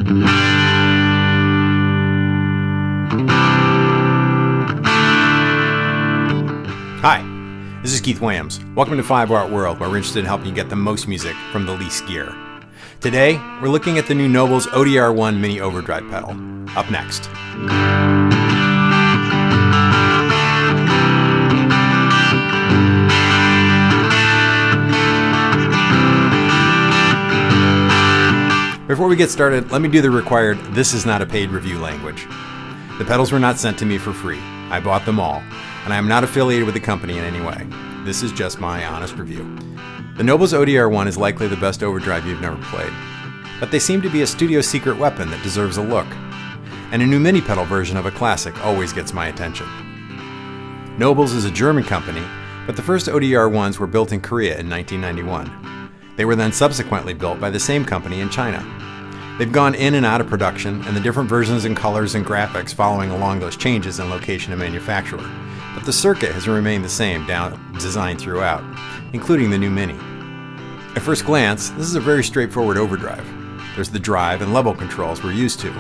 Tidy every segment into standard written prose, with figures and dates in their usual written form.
Hi, this is Keith Williams. Welcome to 5 Art World, where we're interested in helping you get the most music from the least gear. Today, we're looking at the new Nobels ODR-mini Overdrive pedal. Up next. Before we get started, let me do the required "this is not a paid review" language. The pedals were not sent to me for free. I bought them all, and I am not affiliated with the company in any way. This is just my honest review. The Nobels ODR-1 is likely the best overdrive you've never played, but they seem to be a studio secret weapon that deserves a look. And a new mini pedal version of a classic always gets my attention. Nobels is a German company, but the first ODR-1s were built in Korea in 1991. They were then subsequently built by the same company in China. They've gone in and out of production, and the different versions and colors and graphics following along those changes in location and manufacturer. But the circuit has remained the same design throughout, including the new Mini. At first glance, this is a very straightforward overdrive. There's the drive and level controls we're used to,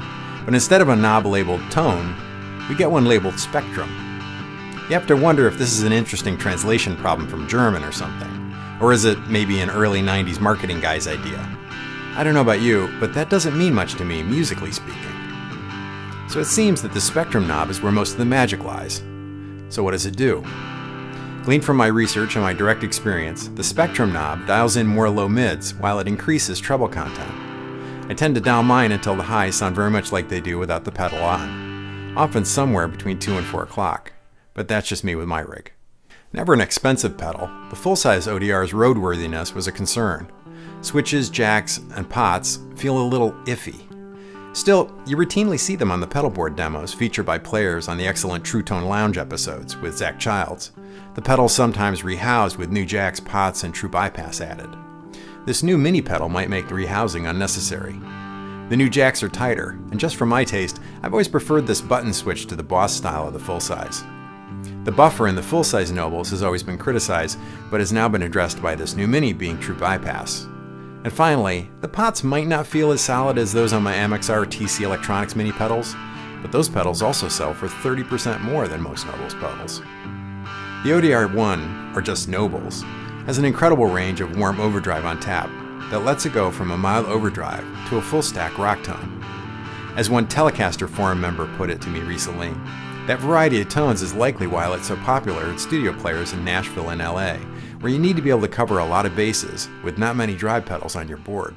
but instead of a knob labeled tone, we get one labeled spectrum. You have to wonder if this is an interesting translation problem from German or something, or is it maybe an early 90s marketing guy's idea? I don't know about you, but that doesn't mean much to me, musically speaking. So it seems that the spectrum knob is where most of the magic lies. So what does it do? Gleaned from my research and my direct experience, the spectrum knob dials in more low mids while it increases treble content. I tend to dial mine until the highs sound very much like they do without the pedal on, often somewhere between 2 and 4 o'clock, but that's just me with my rig. Never an expensive pedal, the full-size ODR's roadworthiness was a concern. Switches, jacks, and pots feel a little iffy. Still, you routinely see them on the pedalboard demos featured by players on the excellent True Tone Lounge episodes with Zach Childs. The pedals sometimes rehoused with new jacks, pots, and true bypass added. This new mini pedal might make the rehousing unnecessary. The new jacks are tighter, and just for my taste, I've always preferred this button switch to the Boss style of the full-size. The buffer in the full-size Nobels has always been criticized, but has now been addressed by this new Mini being true bypass. And finally, the pots might not feel as solid as those on my MXR TC Electronics mini pedals, but those pedals also sell for 30% more than most Nobels pedals. The ODR-1, or just Nobels, has an incredible range of warm overdrive on tap that lets it go from a mild overdrive to a full stack rock tone. As one Telecaster forum member put it to me recently, that variety of tones is likely why it's so popular at studio players in Nashville and LA, where you need to be able to cover a lot of bases with not many drive pedals on your board.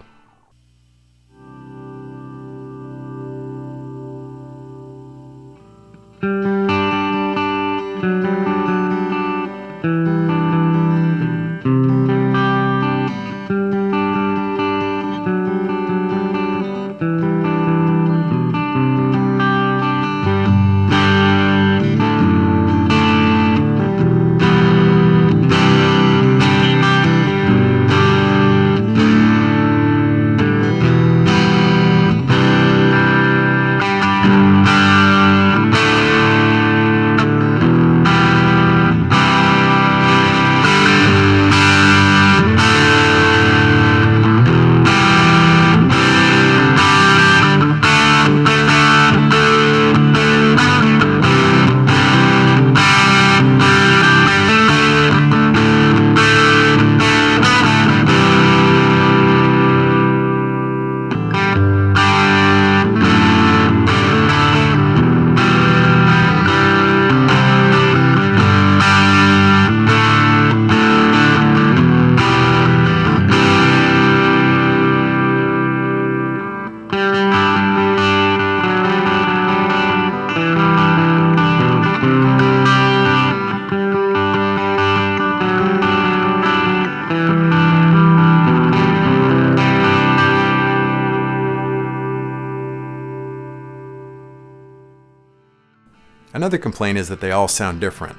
Another complaint is that they all sound different,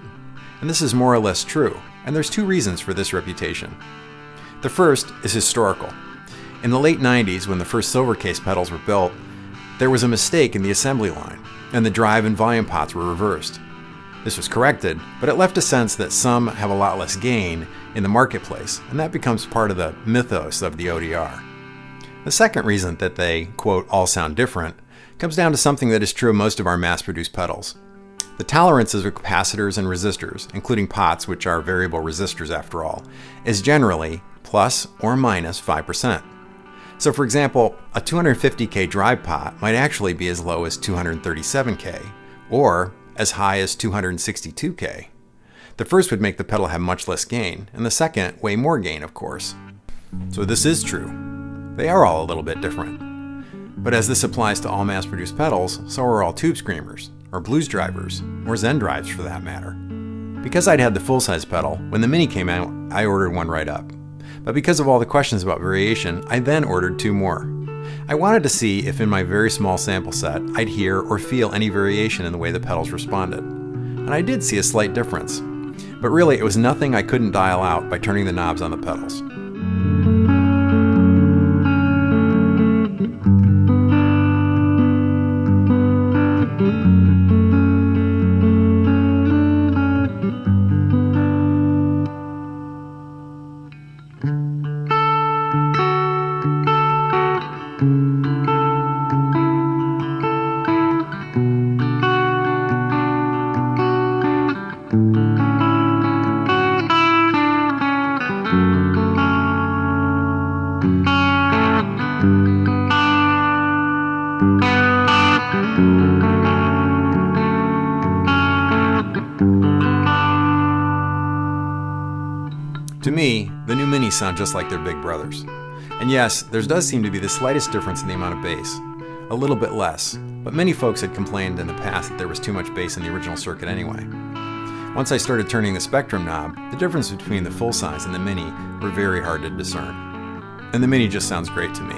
and this is more or less true, and there's two reasons for this reputation. The first is historical. In the late 90s, when the first Silvercase pedals were built, there was a mistake in the assembly line, and the drive and volume pots were reversed. This was corrected, but it left a sense that some have a lot less gain in the marketplace, and that becomes part of the mythos of the ODR. The second reason that they, quote, all sound different comes down to something that is true of most of our mass-produced pedals. The tolerances of capacitors and resistors, including pots, which are variable resistors after all, is generally plus or minus 5%. So for example, a 250K drive pot might actually be as low as 237K, or as high as 262K. The first would make the pedal have much less gain, and the second way more gain, of course. So this is true. They are all a little bit different. But as this applies to all mass-produced pedals, so are all tube screamers, or blues drivers, or Zen drives for that matter. Because I'd had the full-size pedal, when the Mini came out, I ordered one right up. But because of all the questions about variation, I then ordered 2 more. I wanted to see if in my very small sample set, I'd hear or feel any variation in the way the pedals responded. And I did see a slight difference. But really, it was nothing I couldn't dial out by turning the knobs on the pedals. To me, the new Minis sound just like their big brothers. And yes, there does seem to be the slightest difference in the amount of bass. A little bit less, but many folks had complained in the past that there was too much bass in the original circuit anyway. Once I started turning the spectrum knob, the difference between the full size and the Mini were very hard to discern. And the Mini just sounds great to me.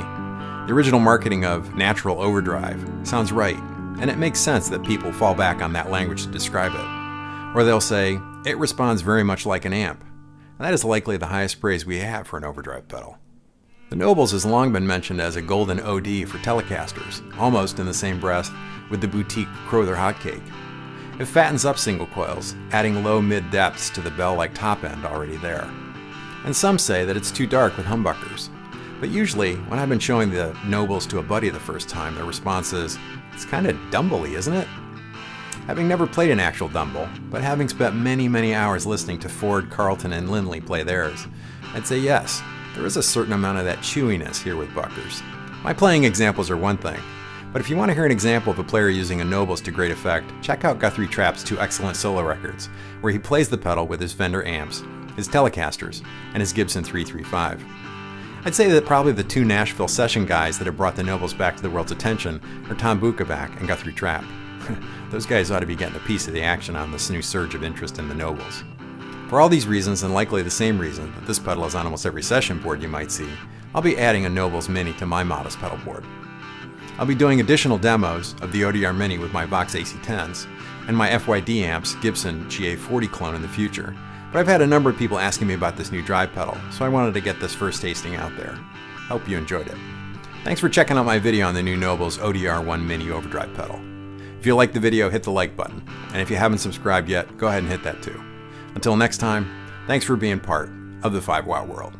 The original marketing of natural overdrive sounds right, and it makes sense that people fall back on that language to describe it. Or they'll say, it responds very much like an amp. And that is likely the highest praise we have for an overdrive pedal. The Nobels has long been mentioned as a golden OD for Telecasters, almost in the same breath with the boutique Crowther Hotcake. It fattens up single coils, adding low-mid depths to the bell-like top end already there. And some say that it's too dark with humbuckers. But usually, when I've been showing the Nobels to a buddy the first time, their response is, it's kind of dumble-y, isn't it? Having never played an actual Dumble, but having spent many hours listening to Ford, Carlton, and Lindley play theirs, I'd say yes, there is a certain amount of that chewiness here with Buckers. My playing examples are one thing, but if you want to hear an example of a player using a Nobels to great effect, check out Guthrie Trapp's 2 excellent solo records, where he plays the pedal with his Fender amps, his Telecasters, and his Gibson 335. I'd say that probably the 2 Nashville session guys that have brought the Nobels back to the world's attention are Tom Bukovac and Guthrie Trapp. Those guys ought to be getting a piece of the action on this new surge of interest in the Nobels. For all these reasons, and likely the same reason that this pedal is on almost every session board you might see, I'll be adding a Nobels Mini to my modest pedal board. I'll be doing additional demos of the ODR-mini with my Vox AC10s, and my FYD amps Gibson GA40 clone in the future, but I've had a number of people asking me about this new drive pedal, so I wanted to get this first tasting out there. Hope you enjoyed it. Thanks for checking out my video on the new Nobels ODR-mini Overdrive pedal. If you liked the video, hit the like button, and if you haven't subscribed yet, go ahead and hit that too. Until next time, thanks for being part of the 5 Watt world.